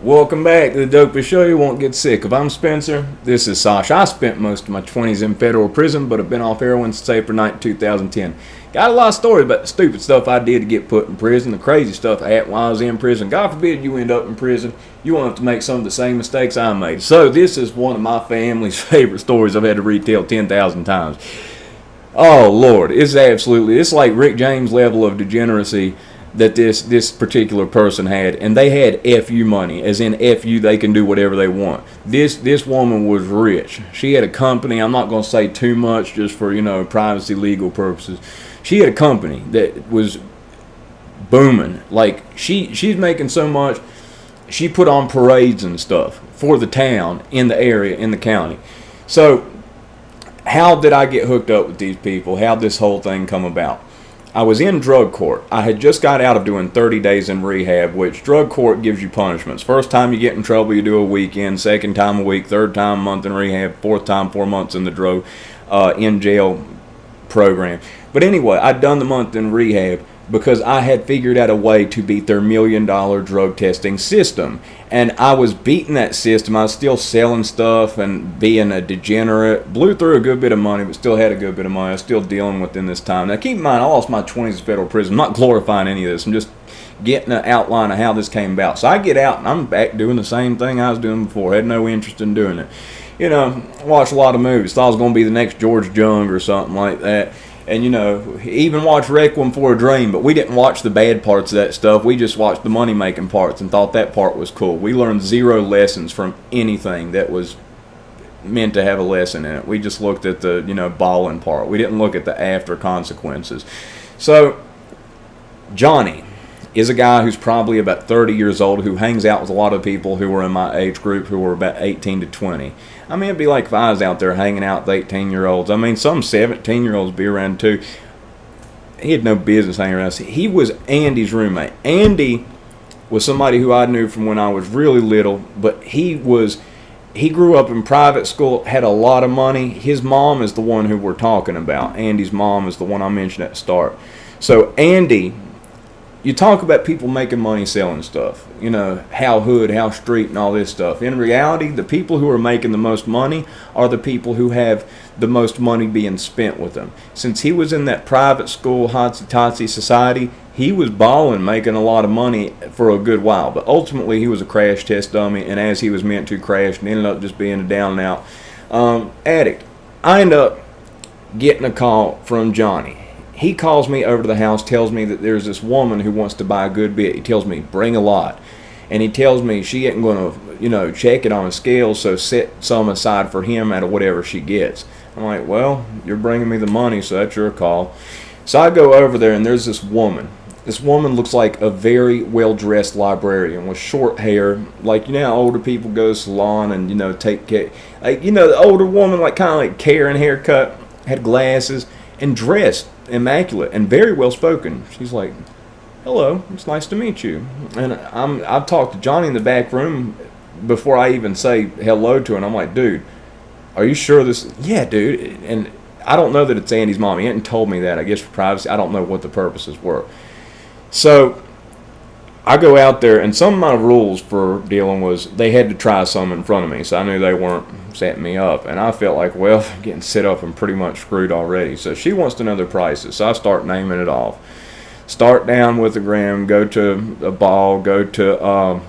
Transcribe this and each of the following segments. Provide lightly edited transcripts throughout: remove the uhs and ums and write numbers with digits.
Welcome back to the Dopest Show you won't get sick of. I'm Spencer. This is Sasha. I spent most of my 20s in federal prison, but have been off heroin since April 9, 2010. Got a lot of stories about the stupid stuff I did to get put in prison, the crazy stuff I had while I was in prison. God forbid you end up in prison. You won't have to make some of the same mistakes I made. So this is one of my family's favorite stories I've had to retell 10,000 times. Oh, Lord. It's like Rick James level of degeneracy that this particular person had, and they had FU money, as in FU, they can do whatever they want. This woman was rich. She had a company. I'm not going to say too much just for, privacy legal purposes. She had a company that was booming. Like, she's making so much, she put on parades and stuff for the town, in the area, in the county. So, how did I get hooked up with these people? How did this whole thing come about? I was in drug court. I had just got out of doing 30 days in rehab, which drug court gives you punishments. First time you get in trouble, you do a weekend. Second time a week. Third time a month in rehab. Fourth time 4 months in the drug in jail program. But anyway, I'd done the month in rehab because I had figured out a way to beat their $1 million drug testing system. And I was beating that system. I was still selling stuff and being a degenerate. Blew through a good bit of money, but still had a good bit of money. I was still dealing with in this time. Now, keep in mind, I lost my 20s in federal prison. I'm not glorifying any of this. I'm just getting an outline of how this came about. So I get out, and I'm back doing the same thing I was doing before. Had no interest in doing it. Watched a lot of movies. Thought I was going to be the next George Jung or something like that. And, even watched Requiem for a Dream, but we didn't watch the bad parts of that stuff. We just watched the money-making parts and thought that part was cool. We learned zero lessons from anything that was meant to have a lesson in it. We just looked at the, balling part. We didn't look at the after consequences. So, Johnny is a guy who's probably about 30 years old, who hangs out with a lot of people who were in my age group who were about 18 to 20. I mean, it'd be like if I was out there hanging out with 18-year-olds. I mean, some 17-year-olds be around too. He had no business hanging around. He was Andy's roommate. Andy was somebody who I knew from when I was really little, but he grew up in private school, had a lot of money. His mom is the one who we're talking about. Andy's mom is the one I mentioned at the start. So Andy, you talk about people making money selling stuff, how hood, how street, and all this stuff. In reality, the people who are making the most money are the people who have the most money being spent with them. Since he was in that private school, hotsy-totsy society, he was balling, making a lot of money for a good while. But ultimately, he was a crash test dummy, and as he was meant to crash, and ended up just being a down-and-out addict. I end up getting a call from Johnny. He calls me over to the house, tells me that there's this woman who wants to buy a good bit. He tells me, bring a lot. And he tells me she ain't going to, check it on a scale, so set some aside for him out of whatever she gets. I'm like, well, you're bringing me the money, so that's your call. So I go over there, and there's this woman. This woman looks like a very well-dressed librarian with short hair. Like, how older people go to the salon and, take care. Like, the older woman, like kind of like Karen haircut, had glasses, and dressed immaculate and very well spoken. She's like, hello, it's nice to meet you. And I've talked to Johnny in the back room before I even say hello to her, and I'm like, dude, are you sure this? Yeah, dude. And I don't know that it's Andy's mom. He hadn't told me that, I guess for privacy. I don't know what the purposes were. So I go out there, and some of my rules for dealing was they had to try some in front of me, so I knew they weren't setting me up. And I felt like, well, I'm getting set up and pretty much screwed already. So she wants to know their prices, so I start naming it off. Start down with a gram, go to a ball, go to a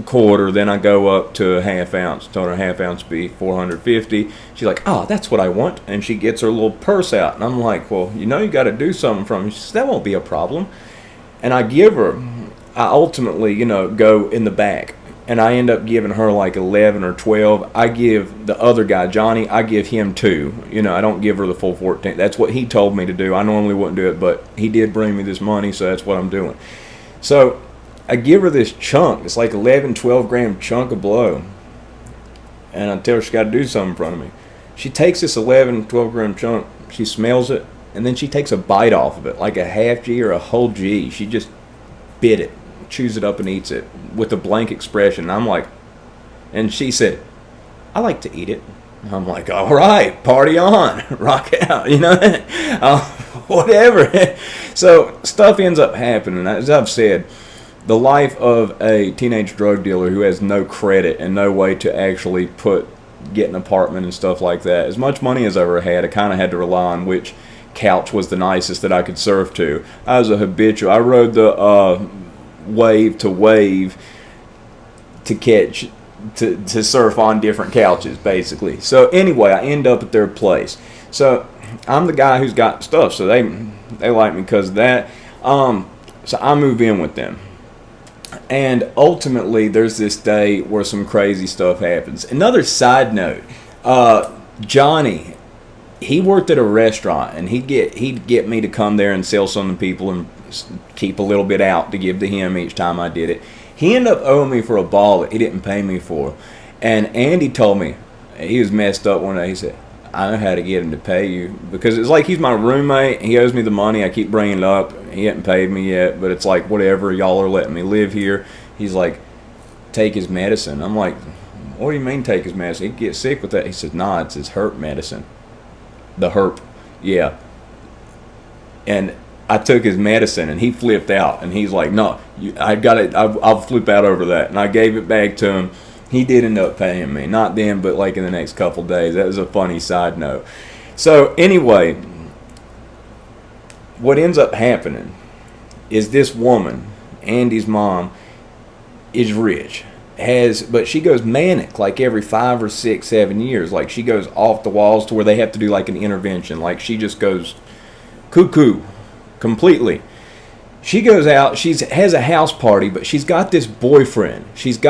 quarter, then I go up to a half ounce. Told her a half ounce be $450. She's like, oh, that's what I want. And she gets her little purse out. And I'm like, well, you got to do something from me. She says, that won't be a problem. And I ultimately, go in the back. And I end up giving her like 11 or 12. I give the other guy, Johnny, I give him 2. I don't give her the full 14. That's what he told me to do. I normally wouldn't do it, but he did bring me this money, so that's what I'm doing. So I give her this chunk. It's like 11, 12 gram chunk of blow. And I tell her she got to do something in front of me. She takes this 11, 12 gram chunk. She smells it, and then she takes a bite off of it, like a half G or a whole G. She just bit it, chews it up and eats it with a blank expression. I'm like, and she said, I like to eat it. I'm like, all right, party on, rock out, whatever. So stuff ends up happening. As I've said, the life of a teenage drug dealer who has no credit and no way to actually get an apartment and stuff like that. As much money as I ever had, I kind of had to rely on which couch was the nicest that I could surf to. I was a habitual. I rode the wave to wave to catch to surf on different couches, basically. So anyway, I end up at their place. So I'm the guy who's got stuff, so they like me because of that. So I move in with them. And ultimately, there's this day where some crazy stuff happens. Another side note, Johnny, he worked at a restaurant, and he'd get me to come there and sell some to people and keep a little bit out to give to him each time I did it. He ended up owing me for a ball that he didn't pay me for. And Andy told me, he was messed up one day. He said, I know how to get him to pay you. Because it's like he's my roommate. He owes me the money. I keep bringing it up. He hasn't paid me yet. But it's like, whatever. Y'all are letting me live here. He's like, take his medicine. I'm like, what do you mean take his medicine? He'd get sick with that. He said, nah, it's his herp medicine. The herp. Yeah. And I took his medicine, and he flipped out. And he's like, no, I got it. I'll flip out over that. And I gave it back to him. He did end up paying me. Not then, but like in the next couple days. That was a funny side note. So anyway, what ends up happening is this woman, Andy's mom, is rich. But she goes manic like every 5 or 6, 7 years. Like she goes off the walls to where they have to do like an intervention. Like she just goes cuckoo completely. She goes out, has a house party, but she's got this boyfriend. She's from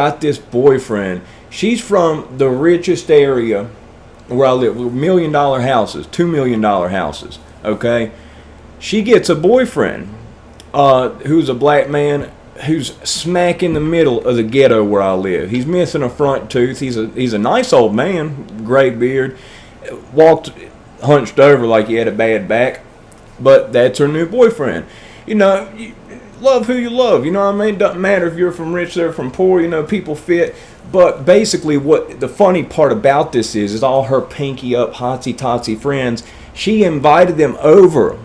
the richest area where I live, $1 million houses, $2 million houses, okay? She gets a boyfriend who's a black man who's smack in the middle of the ghetto where I live. He's missing a front tooth. He's a nice old man, gray beard, walked hunched over like he had a bad back, but that's her new boyfriend. You know, you love who you love. You know what I mean? Doesn't matter if you're from rich, they're from poor. You know, people fit. But basically, what the funny part about this is all her pinky up, hotsy-totsy friends. She invited them over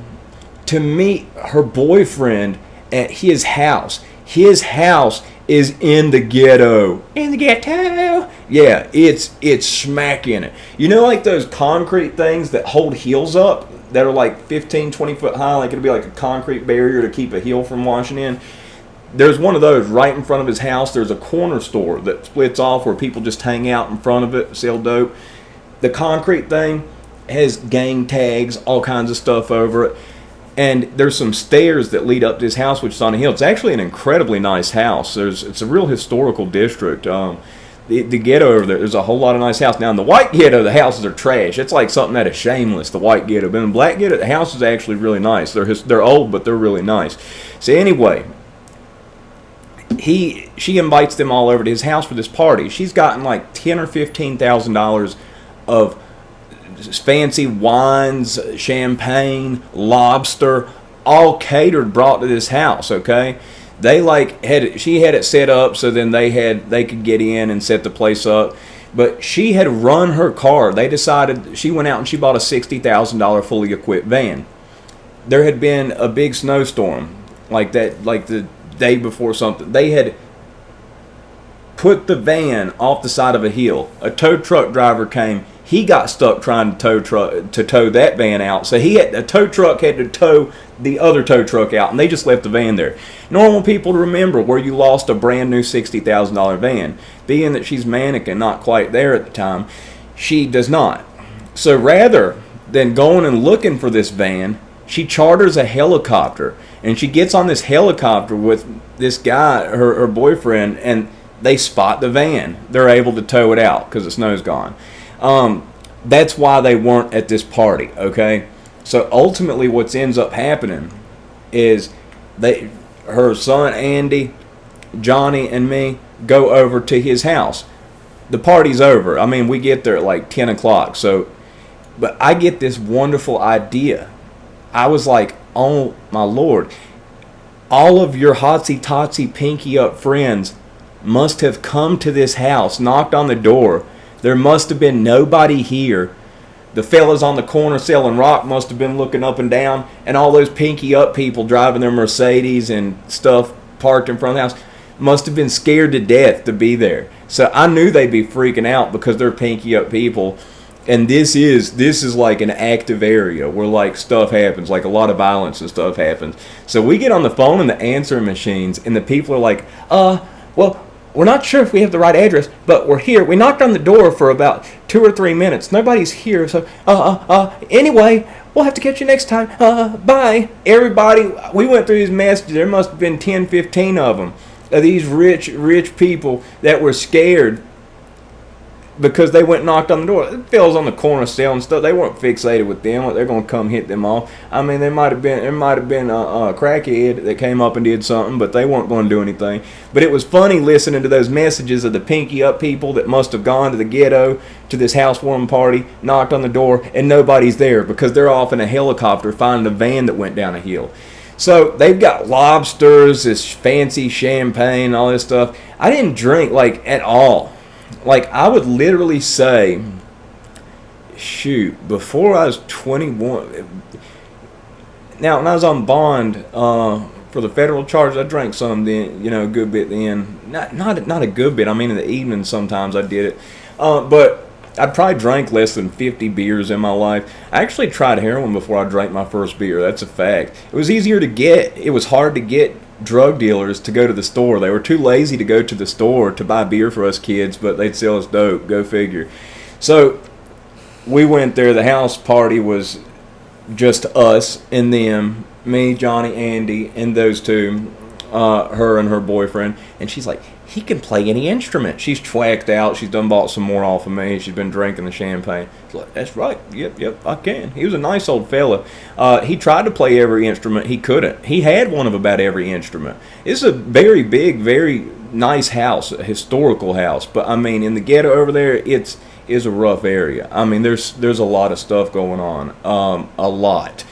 to meet her boyfriend at his house. His house is in the ghetto. In the ghetto? Yeah, it's smack in it. You know, like those concrete things that hold heels up? That are like 15, 20 foot high, like it'll be like a concrete barrier to keep a heel from washing in. There's one of those right in front of his house. There's a corner store that splits off where people just hang out in front of it, sell dope. The concrete thing has gang tags, all kinds of stuff over it. And there's some stairs that lead up to his house, which is on a hill. It's actually an incredibly nice house. It's a real historical district. The ghetto over there's a whole lot of nice houses. Now, in the white ghetto, the houses are trash. It's like something out of Shameless, the white ghetto. But in the black ghetto, the house is actually really nice. They're old, but they're really nice. So anyway, she invites them all over to his house for this party. She's gotten like $10,000 or $15,000 of fancy wines, champagne, lobster, all catered, brought to this house, okay? She had it set up so then they could get in and set the place up. But she had run her car. They decided, she went out and she bought a $60,000 fully equipped van. There had been a big snowstorm like that, like the day before something. They had put the van off the side of a hill. A tow truck driver came. He got stuck trying to tow that van out. So a tow truck had to tow the other tow truck out, and they just left the van there. Normal people to remember where you lost a brand new $60,000 van. Being that she's manic and not quite there at the time, she does not. So rather than going and looking for this van, she charters a helicopter, and she gets on this helicopter with this guy, her boyfriend, and they spot the van. They're able to tow it out because the snow's gone. That's why they weren't at this party, okay? So ultimately what ends up happening is her son Andy, Johnny, and me go over to his house. The party's over. I mean, we get there at like 10 o'clock. But I get this wonderful idea. I was like, oh my Lord, all of your hotsy-totsy pinky up friends must have come to this house, knocked on the door. There must have been nobody here. The fellas on the corner selling rock must have been looking up and down, and all those pinky up people driving their Mercedes and stuff parked in front of the house must have been scared to death to be there. So I knew they'd be freaking out because they're pinky up people. And this is like an active area where like stuff happens, like a lot of violence and stuff happens. So we get on the phone and the answering machines, and the people are like, well, we're not sure if we have the right address, but we're here. We knocked on the door for about 2 or 3 minutes. Nobody's here, so anyway, we'll have to catch you next time. Bye. Everybody, we went through these messages. There must have been 10, 15 of them, of these rich people that were scared because they went and knocked on the door. The fellas on the corner selling stuff, they weren't fixated with them. Like they're gonna come hit them all. I mean, there might have been a crackhead that came up and did something, but they weren't going to do anything. But it was funny listening to those messages of the pinky up people that must have gone to the ghetto to this housewarming party, knocked on the door, and nobody's there because they're off in a helicopter finding a van that went down a hill. So they've got lobsters, this fancy champagne, all this stuff. I didn't drink like at all. Like, I would literally say, shoot, before I was 21, now, when I was on bond for the federal charge, I drank some then, a good bit then. Not a good bit. I mean, in the evening sometimes I did it. But I probably drank less than 50 beers in my life. I actually tried heroin before I drank my first beer. That's a fact. It was easier to get. It was hard to get drug dealers to go to the store. They were too lazy to go to the store to buy beer for us kids, but they'd sell us dope. Go figure. So we went there. The house party was just us and them, me, Johnny, Andy, and those two, her and her boyfriend. And she's like, he can play any instrument. She's twacked out. She's done bought some more off of me. She's been drinking the champagne. She's like, that's right. Yep, I can. He was a nice old fella. He tried to play every instrument. He couldn't. He had one of about every instrument. It's a very big, very nice house, a historical house. But, I mean, in the ghetto over there, it's a rough area. I mean, there's a lot of stuff going on. A lot.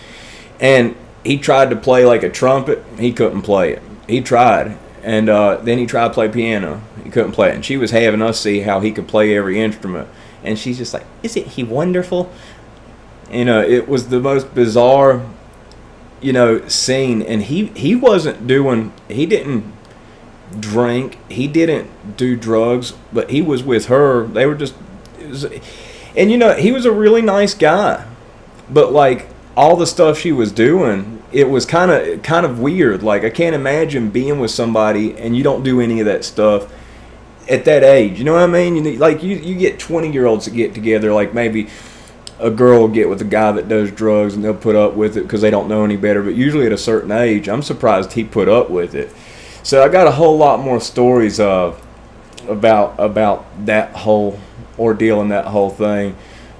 And he tried to play like a trumpet. He couldn't play it. He tried. And then he tried to play piano. He couldn't play it. And she was having us see how he could play every instrument. And she's just like, isn't he wonderful? It was the most bizarre, scene. And he wasn't doing, he didn't drink. He didn't do drugs. But he was with her. They were just, and he was a really nice guy. But like, all the stuff she was doing, it was kind of weird. Like, I can't imagine being with somebody and you don't do any of that stuff at that age. You know what I mean? You get 20-year-olds that get together. Like, maybe a girl will get with a guy that does drugs and they'll put up with it because they don't know any better. But usually at a certain age, I'm surprised he put up with it. So I got a whole lot more stories about that whole ordeal and that whole thing.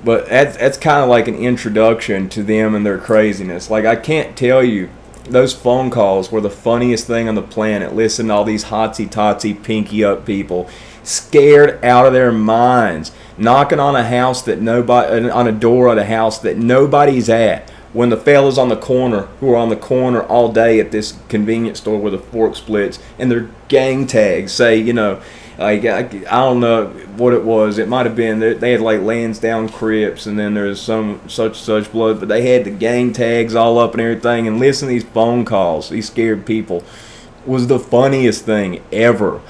But that's kind of like an introduction to them and their craziness. Like, I can't tell you, those phone calls were the funniest thing on the planet. Listen to all these hotsy-totsy, pinky-up people, scared out of their minds, knocking on a house that on a door at a house that nobody's at. When the fellas on the corner, who are on the corner all day at this convenience store where the fork splits, and their gang tags say, like, I don't know what it was. It might have been they had like Lansdowne Crips, and then there's some such blood, but they had the gang tags all up and everything. And listen to these phone calls, these scared people, was the funniest thing ever.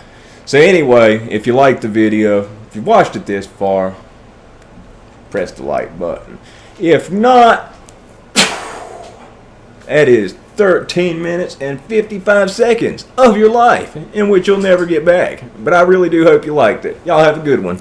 So anyway, if you liked the video, if you watched it this far, press the like button. If not, that is 13 minutes and 55 seconds of your life in which you'll never get back. But I really do hope you liked it. Y'all have a good one.